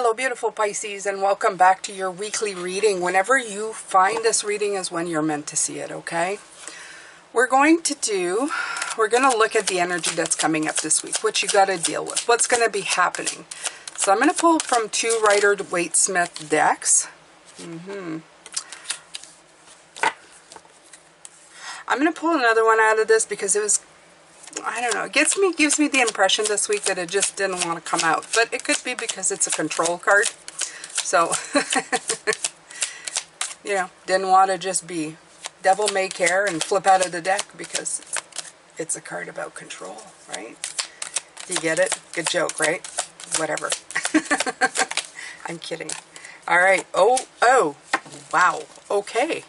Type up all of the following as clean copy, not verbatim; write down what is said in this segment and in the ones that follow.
Hello beautiful Pisces, and welcome back to your weekly reading. Whenever you find this reading is when you're meant to see it, okay? We're going to look at the energy that's coming up this week, what you got to deal with, what's going to be happening. So I'm going to pull from two Rider-Waite-Smith decks. I'm going to pull another one out of this because it was, I don't know, it gives me the impression this week that it just didn't want to come out. But it could be because it's a control card. So, you know, didn't want to just be devil may care and flip out of the deck because it's a card about control, right? Do you get it? Good joke, right? Whatever. I'm kidding. All right. Oh, wow. Okay.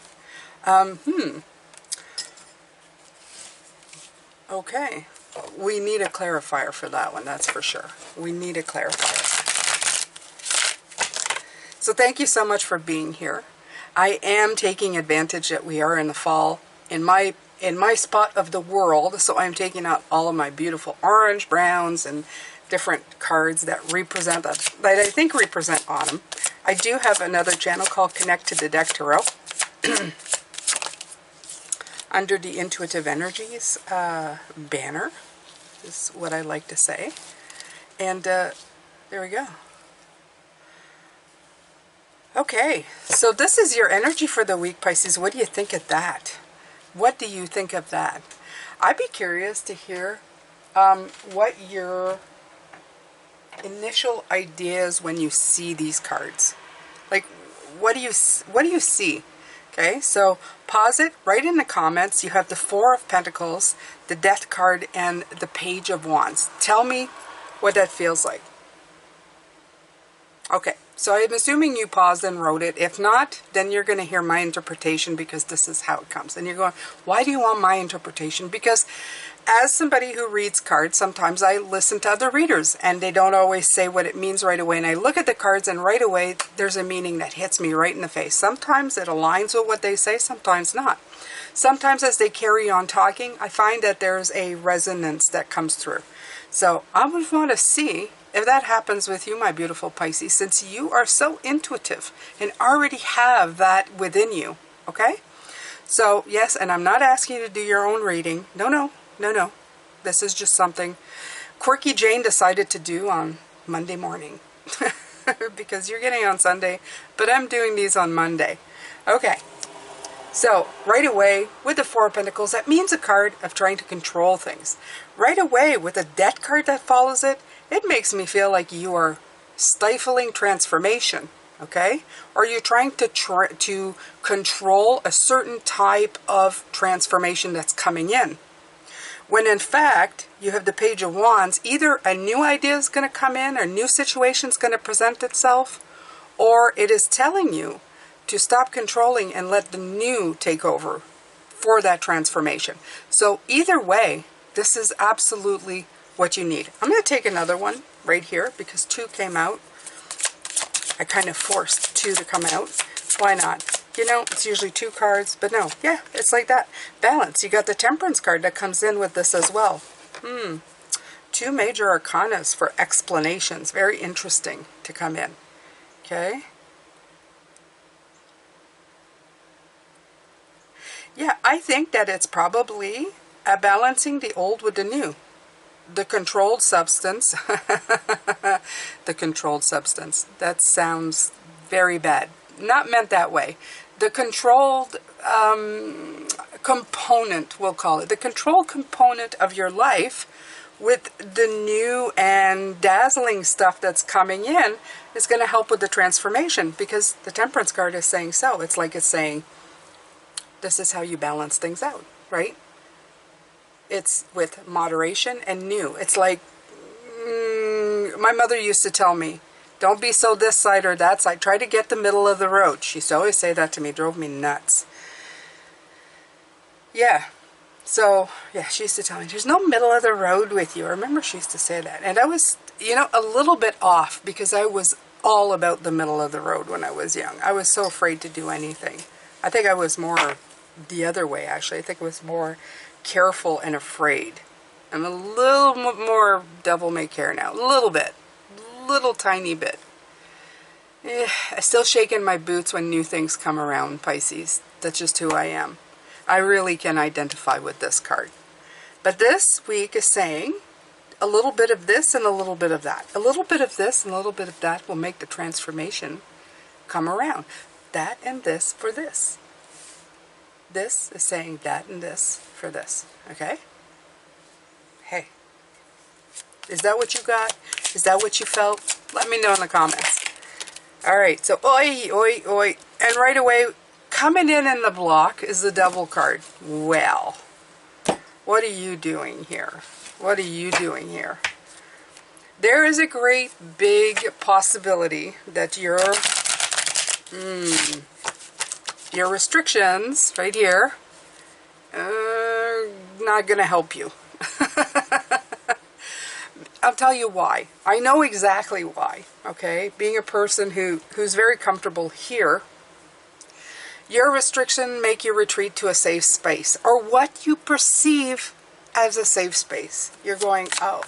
Okay, we need a clarifier for that one, that's for sure. We need a clarifier. So thank you so much for being here. I am taking advantage that we are in the fall in my spot of the world, so I'm taking out all of my beautiful orange, browns, and different cards that represent that I think represent autumn. I do have another channel called Connect to the Deck Tarot. Under the Intuitive Energies banner is what I like to say. And there we go. Okay, so this is your energy for the week, Pisces. What do you think of that? What do you think of that? I'd be curious to hear what your initial ideas when you see these cards. Like, what do you see? Okay, so pause it, write in the comments. You have the Four of Pentacles, the Death card, and the Page of Wands. Tell me what that feels like. Okay, so I'm assuming you paused and wrote it. If not, then you're going to hear my interpretation because this is how it comes. And you're going, why do you want my interpretation? Because as somebody who reads cards, sometimes I listen to other readers and they don't always say what it means right away. And I look at the cards and right away there's a meaning that hits me right in the face. Sometimes it aligns with what they say, sometimes not. Sometimes as they carry on talking, I find that there's a resonance that comes through. So I would want to see if that happens with you, my beautiful Pisces, since you are so intuitive and already have that within you, okay? So yes, and I'm not asking you to do your own reading. No. This is just something Quirky Jane decided to do on Monday morning. Because you're getting on Sunday, but I'm doing these on Monday. Okay. So, right away, with the Four of Pentacles, that means a card of trying to control things. Right away, with a Death card that follows it, it makes me feel like you are stifling transformation. Okay? Or you're trying to control a certain type of transformation that's coming in. When in fact, you have the Page of Wands, either a new idea is going to come in, or a new situation is going to present itself, or it is telling you to stop controlling and let the new take over for that transformation. So either way, this is absolutely what you need. I'm going to take another one right here because two came out. I kind of forced two to come out. Why not? You know, it's usually two cards, but no. Yeah, it's like that. Balance. You got the Temperance card that comes in with this as well. Two major arcanas for explanations. Very interesting to come in. Okay. Yeah, I think that it's probably balancing the old with the new. The controlled substance. The controlled substance. That sounds very bad. Not meant that way. The controlled component, we'll call it. The controlled component of your life with the new and dazzling stuff that's coming in is going to help with the transformation because the Temperance card is saying so. It's like it's saying, this is how you balance things out, right? It's with moderation and new. It's like, my mother used to tell me, don't be so this side or that side. Try to get the middle of the road. She used to always say that to me. Drove me nuts. Yeah. So, yeah, she used to tell me, there's no middle of the road with you. I remember she used to say that. And I was, you know, a little bit off because I was all about the middle of the road when I was young. I was so afraid to do anything. I think I was more the other way, actually. I think I was more careful and afraid. I'm a little more devil may care now. A little bit. Little tiny bit. I still shake in my boots when new things come around, Pisces. That's just who I am. I really can identify with this card. But this week is saying a little bit of this and a little bit of that. A little bit of this and a little bit of that will make the transformation come around. That and this for this. This is saying that and this for this. Okay? Hey. Is that what you got? Is that what you felt? Let me know in the comments. Alright, so oi, oi, oi. And right away, coming in the block is the Devil card. Well, what are you doing here? What are you doing here? There is a great big possibility that your restrictions right here are not going to help you. I'll tell you why. I know exactly why, okay? Being a person who's very comfortable here, your restriction make you retreat to a safe space, or what you perceive as a safe space. You're going, oh,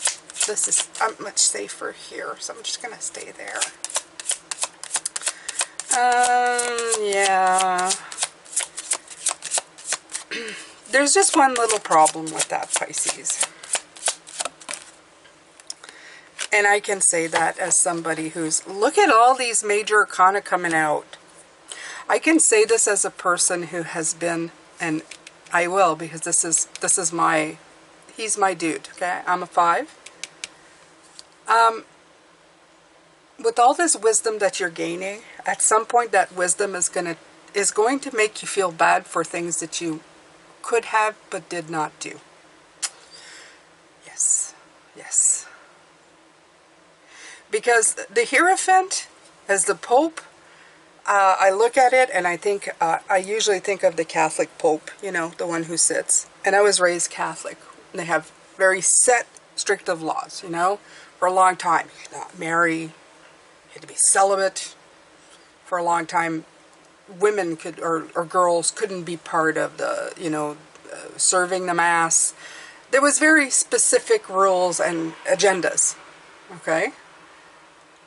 I'm much safer here, so I'm just going to stay there. Yeah. There's just one little problem with that, Pisces. And I can say that as somebody who's, look at all these major arcana coming out. I can say this as a person who has been, and I will, because this is he's my dude, okay? I'm a 5. With all this wisdom that you're gaining, at some point that wisdom is going to make you feel bad for things that you could have but did not do. Yes. Yes. Because the Hierophant, as the Pope, I look at it and I think, I usually think of the Catholic Pope, you know, the one who sits. And I was raised Catholic. And they have very set, strict of laws, you know, for a long time. You could not marry, you had to be celibate. For a long time, women could, or girls couldn't be part of the, you know, serving the Mass. There was very specific rules and agendas, okay?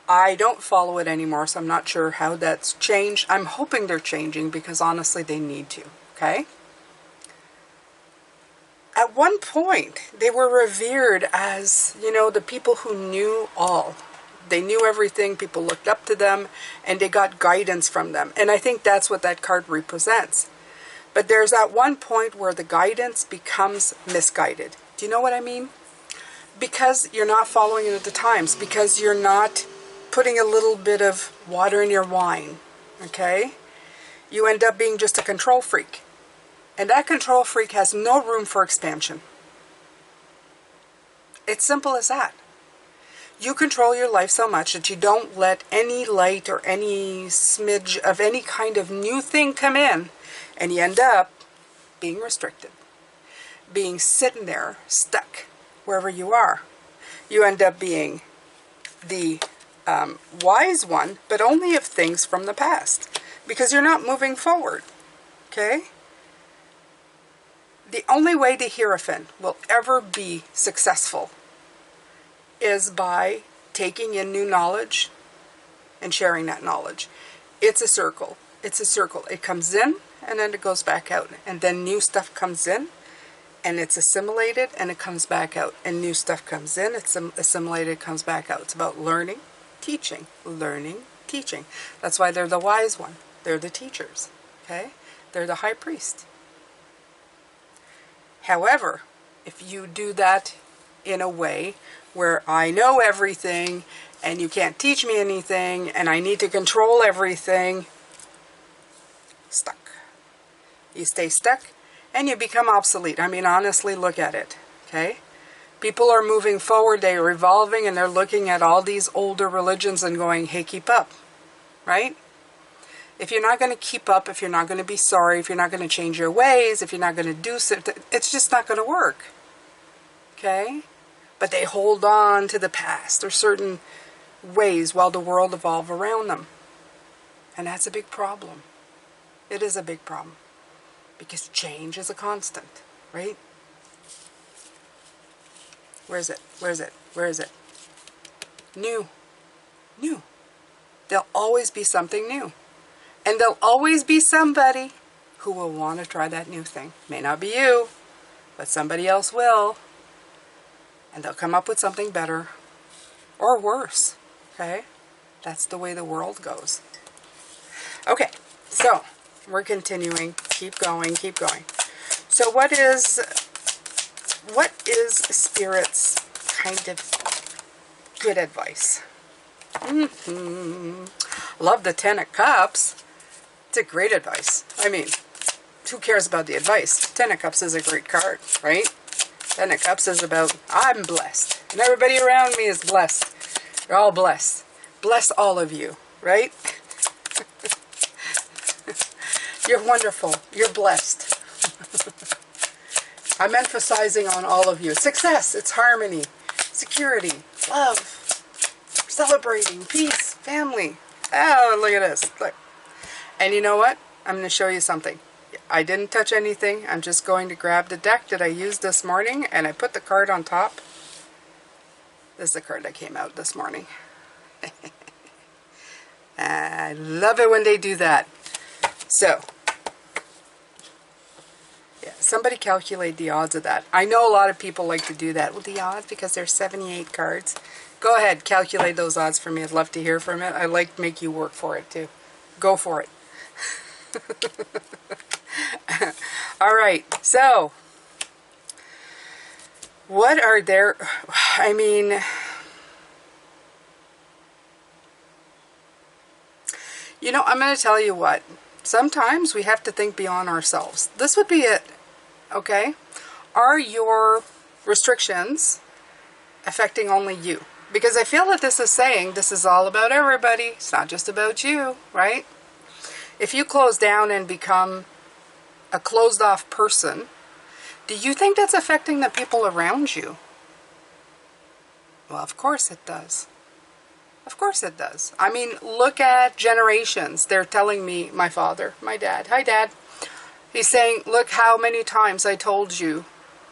I don't follow it anymore, so I'm not sure how that's changed. I'm hoping they're changing because honestly they need to, okay? At one point, they were revered as, you know, the people who knew all. They knew everything, people looked up to them, and they got guidance from them. And I think that's what that card represents. But there's at one point where the guidance becomes misguided. Do you know what I mean? Because you're not following it at the times, because you're not putting a little bit of water in your wine, okay? You end up being just a control freak. And that control freak has no room for expansion. It's simple as that. You control your life so much that you don't let any light or any smidge of any kind of new thing come in, and you end up being restricted. Being sitting there, stuck, wherever you are. You end up being the wise one, but only of things from the past, because you're not moving forward, okay? The only way the Hierophant will ever be successful is by taking in new knowledge and sharing that knowledge. It's a circle. It's a circle. It comes in and then it goes back out, and then new stuff comes in and it's assimilated and it comes back out, and new stuff comes in, it's assimilated, comes back out. It's about learning, teaching, learning, teaching. That's why they're the wise one. They're the teachers, okay? They're the high priest. However, if you do that in a way where I know everything and you can't teach me anything and I need to control everything, stuck. You stay stuck and you become obsolete. I mean, honestly, look at it, okay? People are moving forward, they're evolving, and they're looking at all these older religions and going, hey, keep up, right? If you're not going to keep up, if you're not going to be sorry, if you're not going to change your ways, if you're not going to do something, it's just not going to work, okay? But they hold on to the past or certain ways while the world evolves around them. And that's a big problem. It is a big problem. Because change is a constant, right? Where is it? Where is it? Where is it? New. New. There'll always be something new. And there'll always be somebody who will want to try that new thing. May not be you, but somebody else will. And they'll come up with something better or worse. Okay? That's the way the world goes. Okay, so we're continuing. Keep going, keep going. So what is Spirit's kind of good advice? Love the 10 of Cups. It's a great advice. I mean, who cares about the advice? 10 of Cups is a great card, right? 10 of Cups is about, I'm blessed. And everybody around me is blessed. You're all blessed. Bless all of you, right? You're wonderful. You're blessed. I'm emphasizing on all of you. Success. It's harmony. Security. Love. Celebrating. Peace. Family. Oh, look at this. Look. And you know what? I'm going to show you something. I didn't touch anything. I'm just going to grab the deck that I used this morning, and I put the card on top. This is the card that came out this morning. I love it when they do that. So, yeah, somebody calculate the odds of that. I know a lot of people like to do that with the odds because there's 78 cards. Go ahead, calculate those odds for me. I'd love to hear from it. I like to make you work for it too. Go for it. All right, so what are there, I mean, you know, I'm going to tell you what, sometimes we have to think beyond ourselves. This would be it, okay? Are your restrictions affecting only you? Because I feel that this is saying this is all about everybody. It's not just about you, right? If you close down and become a closed off person, do you think that's affecting the people around you? Well, of course it does. Of course it does. I mean, look at generations. They're telling me, my father, my dad, hi Dad. He's saying, look how many times I told you,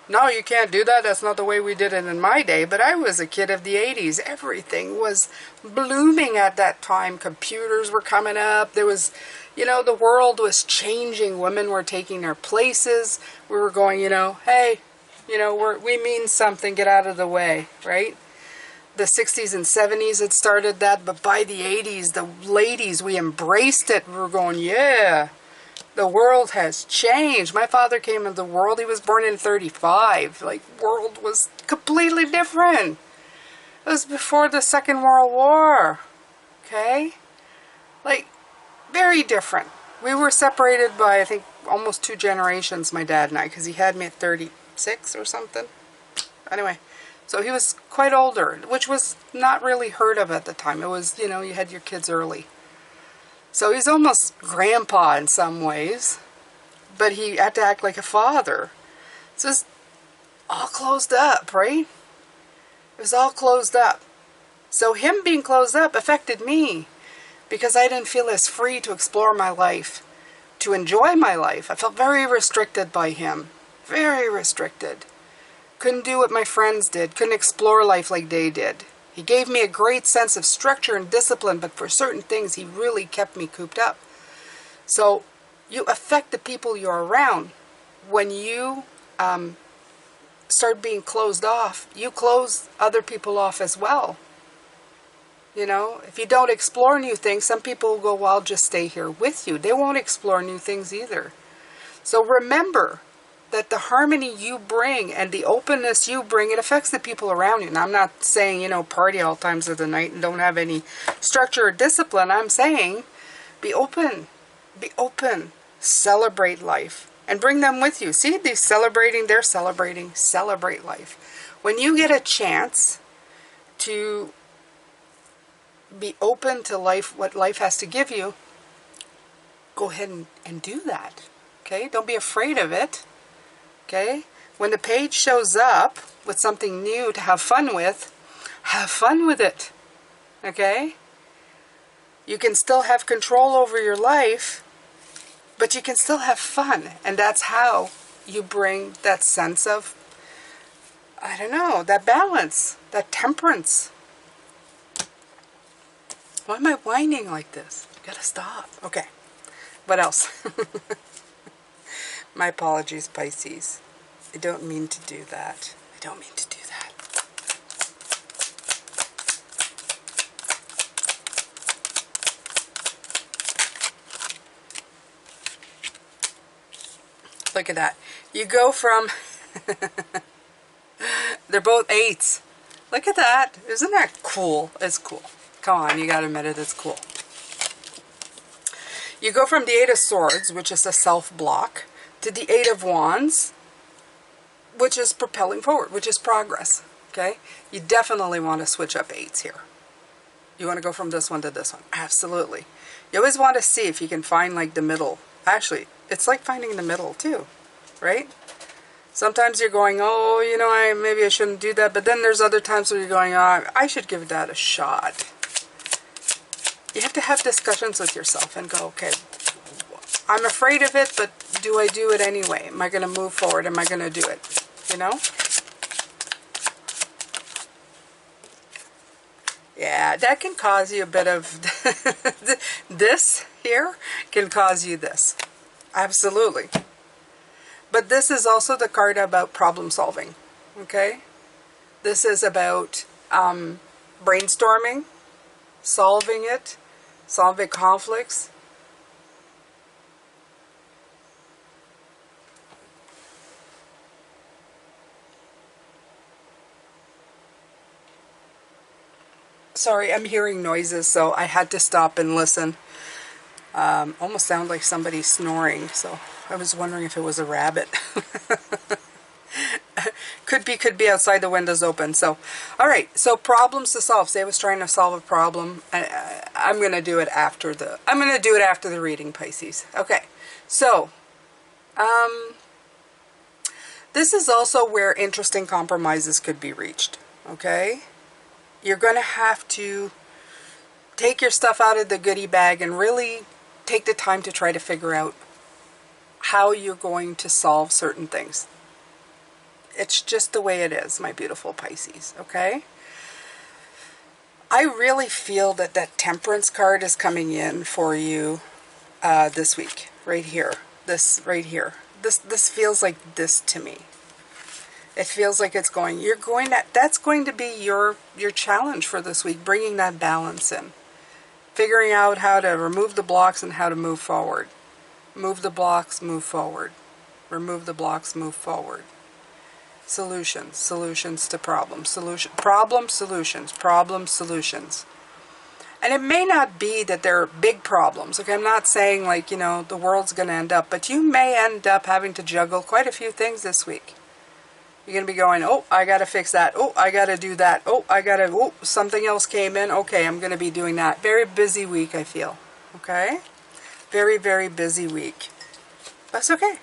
no, you can't do that. That's not the way we did it in my day. But I was a kid of the 80s. Everything was blooming at that time. Computers were coming up. There was, you know, the world was changing. Women were taking their places. We were going, you know, hey, you know, we mean something. Get out of the way, right? The 60s and 70s had started that. But by the 80s, the ladies, we embraced it. We were going, yeah. The world has changed. My father came into the world. He was born in 35. Like, world was completely different. It was before the Second World War. Okay? Like, very different. We were separated by, I think, almost 2 generations, my dad and I, because he had me at 36 or something. Anyway, so he was quite older, which was not really heard of at the time. It was, you know, you had your kids early. So he's almost grandpa in some ways, but he had to act like a father. So it's all closed up, right? It was all closed up. So him being closed up affected me because I didn't feel as free to explore my life, to enjoy my life. I felt very restricted by him, very restricted. Couldn't do what my friends did, couldn't explore life like they did. He gave me a great sense of structure and discipline, but for certain things, he really kept me cooped up. So you affect the people you're around. When you start being closed off, you close other people off as well. You know, if you don't explore new things, some people will go, well, I'll just stay here with you. They won't explore new things either. So remember that the harmony you bring and the openness you bring, it affects the people around you. And I'm not saying, you know, party all times of the night and don't have any structure or discipline. I'm saying be open. Be open. Celebrate life. And bring them with you. See, they're celebrating. Celebrate life. When you get a chance to be open to life, what life has to give you, go ahead and do that. Okay? Don't be afraid of it. Okay? When the page shows up with something new to have fun with it. Okay? You can still have control over your life, but you can still have fun. And that's how you bring that sense of, I don't know, that balance, that temperance. Why am I whining like this? Gotta stop. Okay. What else? My apologies, Pisces. I don't mean to do that. I don't mean to do that. Look at that. You go from... They're both 8s. Look at that. Isn't that cool? It's cool. Come on, you gotta admit it. It's cool. You go from the 8 of Swords, which is a self-block, to the 8 of Wands, which is propelling forward, which is progress. Okay? You definitely want to switch up 8s here. You want to go from this one to this one. Absolutely. You always want to see if you can find like the middle. Actually, it's like finding the middle too, right? Sometimes you're going, oh, you know, maybe I shouldn't do that. But then there's other times where you're going, oh, I should give that a shot. You have to have discussions with yourself and go, okay, I'm afraid of it, but do I do it anyway? Am I going to move forward? Am I going to do it? You know? Yeah, that can cause you a bit of... this here can cause you this. Absolutely. But this is also the card about problem solving. Okay? This is about brainstorming, solving it, solving conflicts. Sorry, I'm hearing noises, so I had to stop and listen. Almost sound like somebody snoring, so I was wondering if it was a rabbit. Could be outside, the windows open. So, all right. So problems to solve. Say I was trying to solve a problem. I'm going to do it after the reading, Pisces. Okay. So, this is also where interesting compromises could be reached. Okay. You're going to have to take your stuff out of the goodie bag and really take the time to try to figure out how you're going to solve certain things. It's just the way it is, my beautiful Pisces, okay? I really feel that that Temperance card is coming in for you this week, right here. This right here. This feels like this to me. It feels like it's going, that's going to be your challenge for this week, bringing that balance in. Figuring out how to remove the blocks and how to move forward. Move the blocks, move forward. Remove the blocks, move forward. Solutions. Solutions to problems. Problem solutions. Problem solutions. And it may not be that they're big problems. Okay, I'm not saying like, you know, the world's going to end up. But you may end up having to juggle quite a few things this week. You're going to be going, oh, I got to fix that. Oh, I got to do that. Oh, something else came in. Okay, I'm going to be doing that. Very busy week, I feel. Okay? Very, very busy week. That's okay.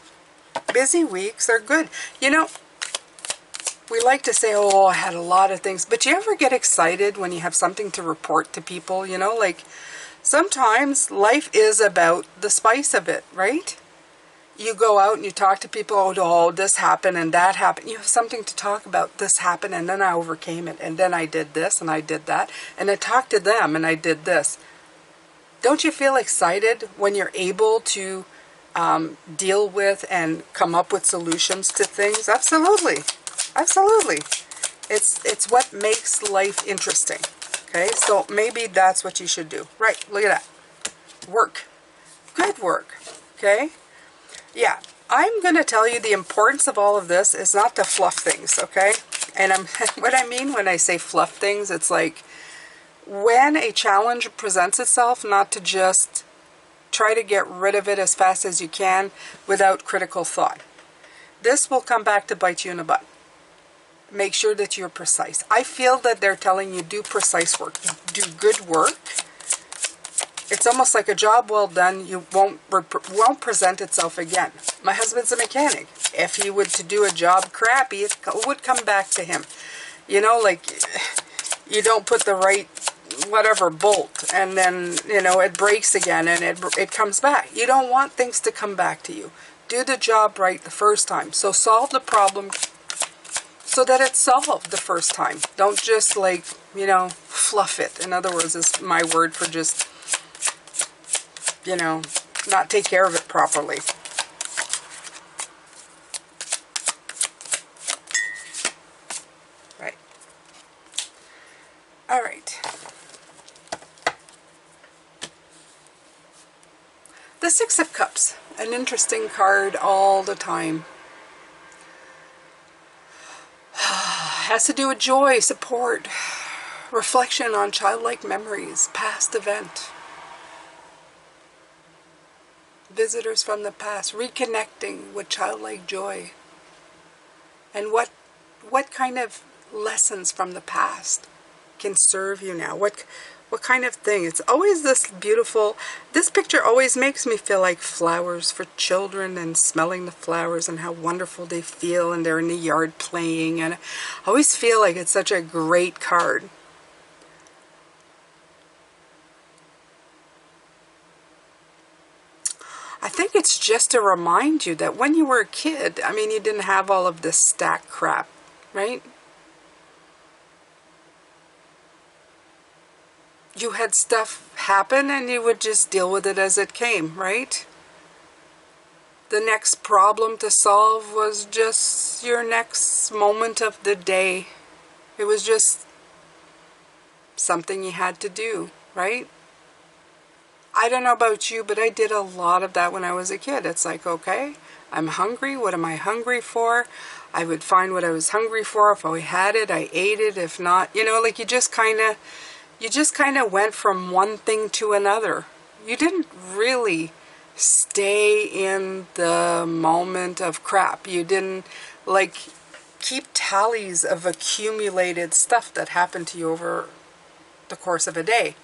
Busy weeks are good. You know, we like to say, oh, I had a lot of things. But you ever get excited when you have something to report to people? You know, like sometimes life is about the spice of it, right? You go out and you talk to people, oh, this happened and that happened. You have something to talk about. This happened and then I overcame it. And then I did this and I did that. And I talked to them and I did this. Don't you feel excited when you're able to deal with and come up with solutions to things? Absolutely. Absolutely. It's what makes life interesting. Okay, so maybe that's what you should do. Right, look at that. Work. Good work. Okay? Yeah, I'm going to tell you the importance of all of this is not to fluff things, okay? And what I mean when I say fluff things, it's like when a challenge presents itself, not to just try to get rid of it as fast as you can without critical thought. This will come back to bite you in the butt. Make sure that you're precise. I feel that they're telling you do precise work, do good work. It's almost like a job well done, you won't present itself again. My husband's a mechanic. If he would to do a job crappy, it would come back to him. You know, like you don't put the right whatever bolt and then, you know, it breaks again and it comes back. You don't want things to come back to you. Do the job right the first time. So solve the problem so that it's solved the first time. Don't just like, you know, fluff it. In other words, is my word for just, you know, not take care of it properly. Right. All right. The Six of Cups, an interesting card all the time. Has to do with joy, support, reflection on childlike memories, past event, visitors from the past, reconnecting with childlike joy, and what kind of lessons from the past can serve you now. What kind of thing? It's always this beautiful, this picture always makes me feel like flowers for children and smelling the flowers and how wonderful they feel, and they're in the yard playing, and I always feel like it's such a great card. I think it's just to remind you that when you were a kid, I mean, you didn't have all of this stack crap, right? You had stuff happen and you would just deal with it as it came, right? The next problem to solve was just your next moment of the day. It was just something you had to do, right? I don't know about you, but I did a lot of that when I was a kid. It's like, okay, I'm hungry. What am I hungry for? I would find what I was hungry for. If I had it, I ate it. If not, you know, like you just kind of went from one thing to another. You didn't really stay in the moment of crap. You didn't like keep tallies of accumulated stuff that happened to you over the course of a day.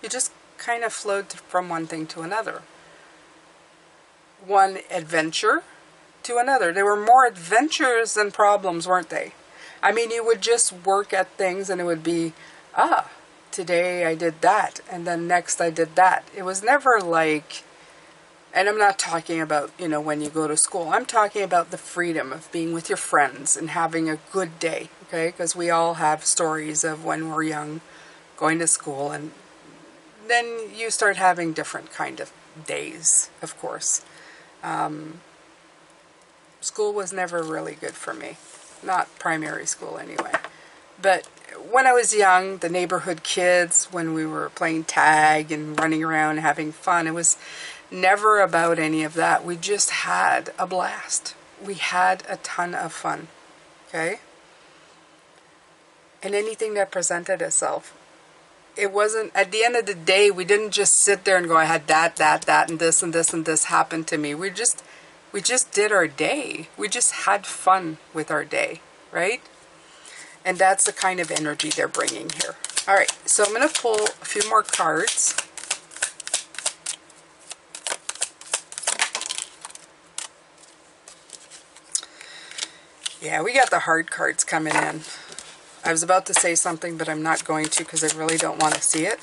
You just kind of flowed from one thing to another. One adventure to another. There were more adventures than problems, weren't they? I mean, you would just work at things and it would be, today I did that, and then next I did that. It was never like, and I'm not talking about, you know, when you go to school. I'm talking about the freedom of being with your friends and having a good day, okay? Because we all have stories of when we're young, going to school, and then you start having different kind of days, of course. School was never really good for me. Not primary school anyway. But when I was young, the neighborhood kids, when we were playing tag and running around having fun, it was never about any of that. We just had a blast. We had a ton of fun. Okay? And anything that presented itself. It wasn't, at the end of the day, we didn't just sit there and go, I had that, and this, and this, and this happened to me. We just did our day. We just had fun with our day, right? And that's the kind of energy they're bringing here. All right, so I'm going to pull a few more cards. Yeah, we got the hard cards coming in. I was about to say something, but I'm not going to because I really don't want to see it.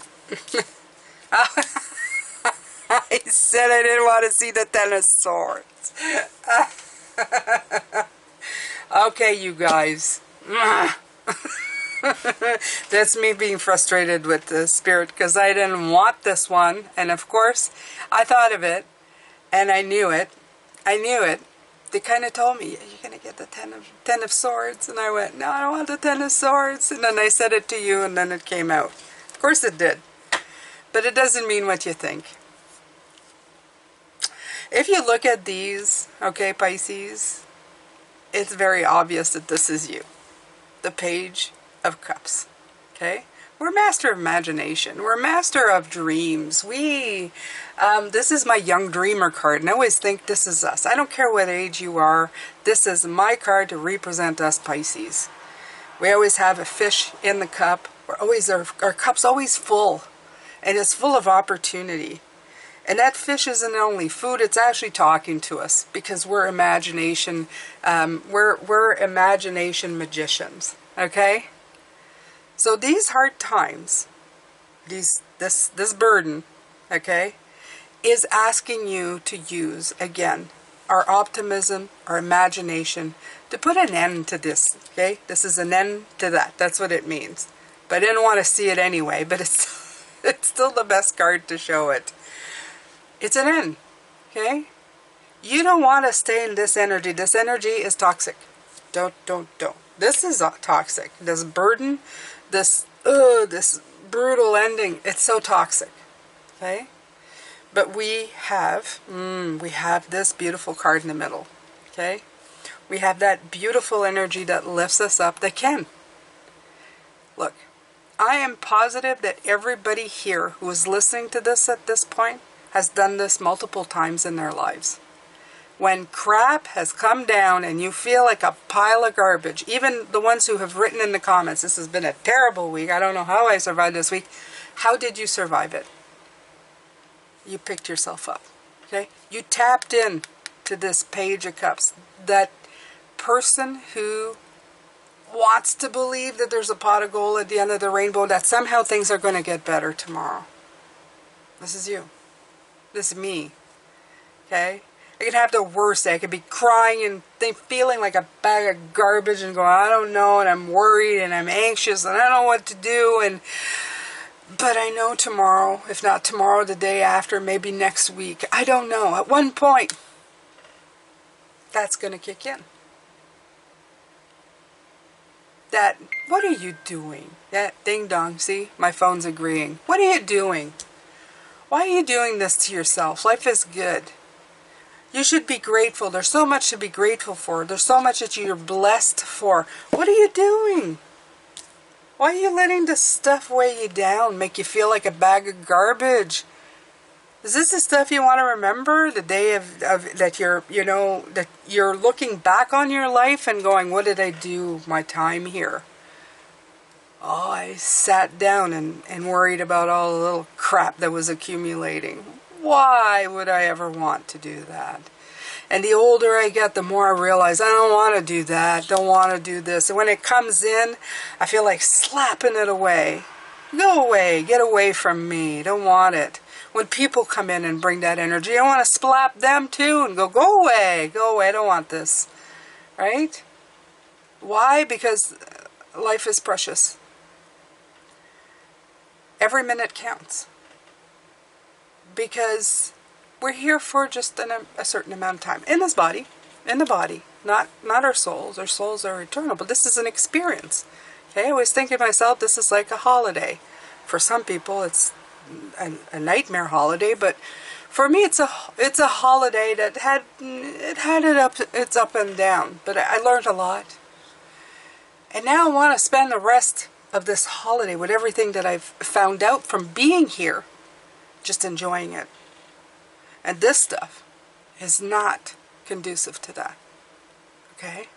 I said I didn't want to see the Ten of Swords. Okay, you guys. That's me being frustrated with the spirit because I didn't want this one. And of course, I thought of it and I knew it. I knew it. They kind of told me, you're going to get the Ten of Swords. And I went, no, I don't want the Ten of Swords. And then I said it to you and then it came out. Of course it did. But it doesn't mean what you think. If you look at these, okay, Pisces, it's very obvious that this is you. The Page of Cups. Okay? We're master of imagination. We're master of dreams. This is my young dreamer card, and I always think this is us. I don't care what age you are. This is my card to represent us Pisces. We always have a fish in the cup. Our cup's always full, and it's full of opportunity. And that fish isn't only food; it's actually talking to us because we're imagination. We're imagination magicians. Okay. So these hard times, this burden, okay, is asking you to use, again, our optimism, our imagination, to put an end to this, okay? This is an end to that. That's what it means. But I didn't want to see it anyway, but it's, it's still the best card to show it. It's an end, okay? You don't want to stay in this energy. This energy is toxic. Don't. This is toxic. This burden, this brutal ending, it's so toxic, okay? But we have this beautiful card in the middle, okay? We have that beautiful energy that lifts us up, that can. Look, I am positive that everybody here who is listening to this at this point has done this multiple times in their lives. When crap has come down and you feel like a pile of garbage, even the ones who have written in the comments, this has been a terrible week, I don't know how I survived this week. How did you survive it? You picked yourself up, okay? You tapped in to this Page of Cups. That person who wants to believe that there's a pot of gold at the end of the rainbow, that somehow things are going to get better tomorrow. This is you. This is me, okay? I could have the worst day. I could be crying and feeling like a bag of garbage and going, I don't know, and I'm worried and I'm anxious and I don't know what to do. But I know tomorrow, if not tomorrow, the day after, maybe next week, I don't know. At one point, that's going to kick in. That, what are you doing? That ding dong, see? My phone's agreeing. What are you doing? Why are you doing this to yourself? Life is good. You should be grateful. There's so much to be grateful for. There's so much that you're blessed for. What are you doing? Why are you letting this stuff weigh you down, make you feel like a bag of garbage? Is this the stuff you want to remember? The day of that you're, that you're looking back on your life and going, what did I do my time here? Oh, I sat down and worried about all the little crap that was accumulating. Why would I ever want to do that? And the older I get, the more I realize I don't want to do that, don't want to do this. And when it comes in, I feel like slapping it away. Go away, get away from me, don't want it. When people come in and bring that energy, I want to slap them too and go away, I don't want this. Right? Why? Because life is precious. Every minute counts. Because we're here for just a certain amount of time. In this body, in the body, not our souls. Our souls are eternal, but this is an experience. Okay, I always think to myself, this is like a holiday. For some people, it's a nightmare holiday, but for me, it's a holiday that had its up and down. But I learned a lot, and now I want to spend the rest of this holiday with everything that I've found out from being here, just enjoying it. And this stuff is not conducive to that. Okay?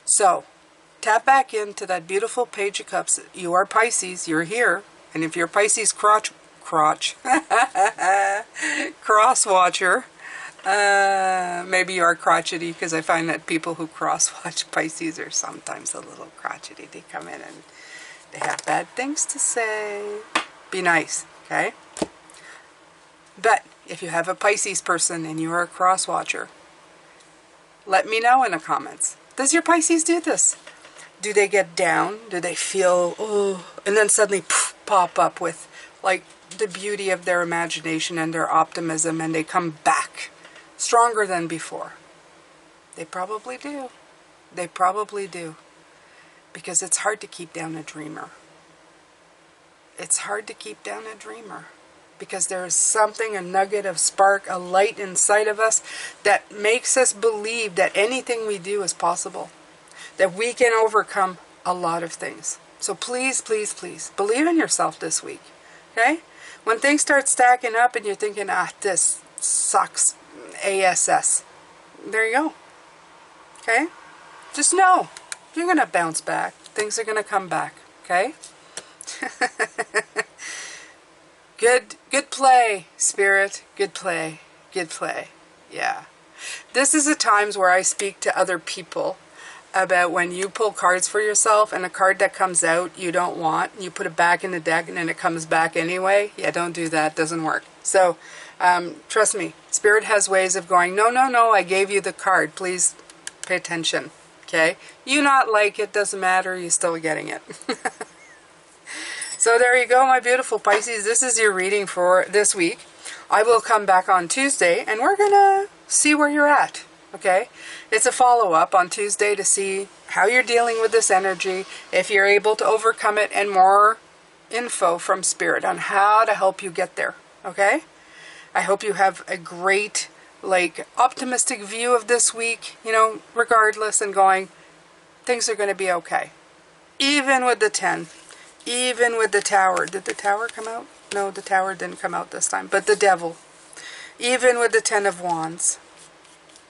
So, tap back into that beautiful Page of Cups. You are Pisces, you're here. And if you're Pisces cross watcher, maybe you are crotchety, because I find that people who cross watch Pisces are sometimes a little crotchety. They come in and they have bad things to say. Be nice, okay? But if you have a Pisces person and you are a cross watcher, let me know in the comments. Does your Pisces do this? Do they get down? Do they feel, oh, and then suddenly pop up with like the beauty of their imagination and their optimism, and they come back stronger than before? They probably do. They probably do. Because it's hard to keep down a dreamer. It's hard to keep down a dreamer. Because there is something, a nugget of spark, a light inside of us that makes us believe that anything we do is possible. That we can overcome a lot of things. So please, please, please, believe in yourself this week. Okay? When things start stacking up and you're thinking, this sucks, ASS. There you go. Okay? Just know, you're going to bounce back. Things are going to come back. Okay? Good play, Spirit. Good play. Good play. Yeah. This is the times where I speak to other people about when you pull cards for yourself and a card that comes out you don't want, you put it back in the deck and then it comes back anyway. Yeah, don't do that. It doesn't work. So trust me, Spirit has ways of going, no, no, no, I gave you the card. Please pay attention. Okay? You not like it, doesn't matter. You're still getting it. So there you go, my beautiful Pisces. This is your reading for this week. I will come back on Tuesday and we're going to see where you're at. Okay? It's a follow-up on Tuesday to see how you're dealing with this energy, if you're able to overcome it, and more info from Spirit on how to help you get there. Okay? I hope you have a great, optimistic view of this week, regardless, and going, things are going to be okay. Even with the 10. Even with the Tower. Did the Tower come out? No, the Tower didn't come out this time. But the Devil. Even with the 10 of Wands.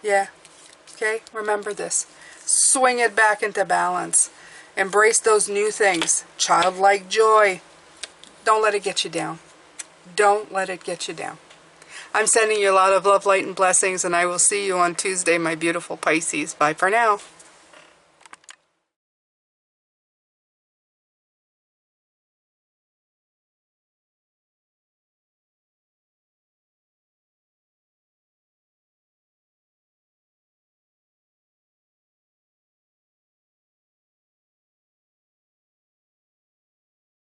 Yeah. Okay? Remember this. Swing it back into balance. Embrace those new things. Childlike joy. Don't let it get you down. Don't let it get you down. I'm sending you a lot of love, light, and blessings, and I will see you on Tuesday, my beautiful Pisces. Bye for now.